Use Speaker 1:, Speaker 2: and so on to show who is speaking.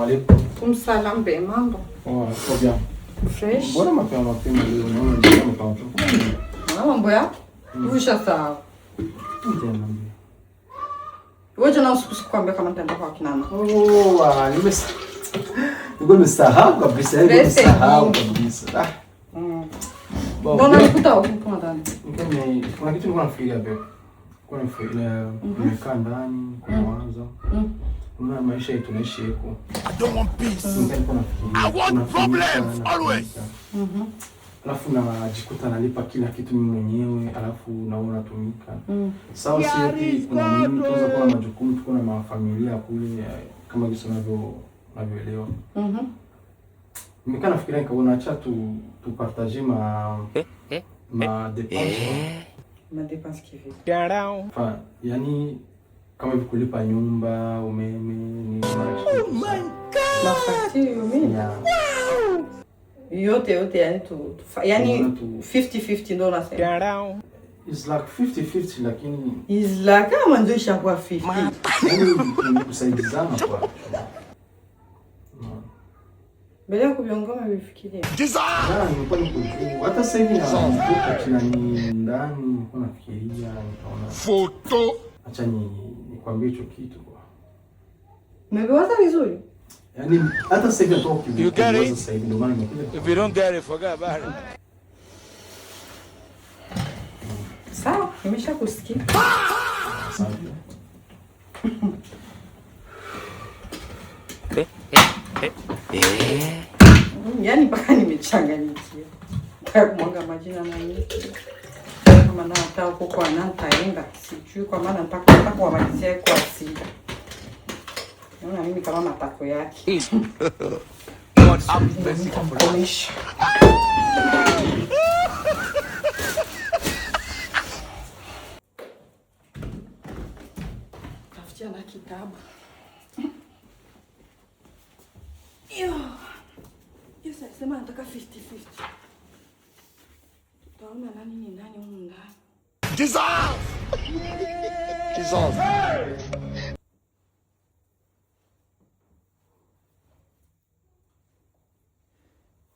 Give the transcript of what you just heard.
Speaker 1: alaikum.
Speaker 2: Kumsalam be mambo.
Speaker 1: Oh, kwa bien.
Speaker 2: Fresh.
Speaker 1: Mbona mapema leo unaona ndio kama
Speaker 2: Mambo ya? Usha sawa.
Speaker 1: Tena.
Speaker 2: Wewe na usiku kwambia kama nitaenda kwa kinana.
Speaker 1: Oh, nimesahau kabisa. Nimesahau kabisa.
Speaker 2: Mbona nikuta huko ndani?
Speaker 1: Kuna kitu nilikuwa nafikiria bebe. Kuna nafikiria nimekaa ndani kwa mawazo. Kuna maisha yetu tunaishi huko.
Speaker 3: I don't want peace.
Speaker 1: I
Speaker 3: want problems always.
Speaker 1: Alafu najikuta nalipa kila kitu mimi mwenyewe, alafu naona tumika. Sawa, sisi kuna mimi tunaweza kuwa na majukumu, tuko na mafamilia kule kama jinsi unavyoelewa. Nimekaa nafikiria nikaona acha tupartage ma dépenses.
Speaker 2: Ma dépenses kivi.
Speaker 1: Enfin, yani kama hivi kulipa nyumba, umeme, ni
Speaker 3: Oh my God.
Speaker 2: La facture umeme. Yote yani 50-50 ndo nasema.
Speaker 1: It's like 50-50 lakini
Speaker 2: Is like kama ndio ishakuwa 50.
Speaker 1: Ni kusaidizana kwa.
Speaker 2: Bila kuviongoma vifikiria.
Speaker 1: Nilikuwa nikujua. Hata sasa hivi nakumbuka kila ni ndani nilikuwa nafikiria nikaona.
Speaker 3: Photo.
Speaker 1: Acha nikwambie hicho kitu kwa.
Speaker 2: Umewaza vizuri?
Speaker 1: Yaani hata sasa hivi natoka kidogo sasa hivi ndio maana nimekuja.
Speaker 3: If you don't get it, forget about it.
Speaker 2: Sawa, nimeshakusikia.
Speaker 1: Asante.
Speaker 2: Yaani mpaka nimechanganyikiwa. Kwa kumwaga majina na nini. Kama na hata huko kwa nataenda. Sijui kwa maana nataka kuwamalizia kwa asili. Naona mimi kama matako yake. Nitamkomesha. Tafutia na kitabu. Yes, sema nataka 50-50. Tutaona nani ni nani humu ndani.
Speaker 3: Jesus!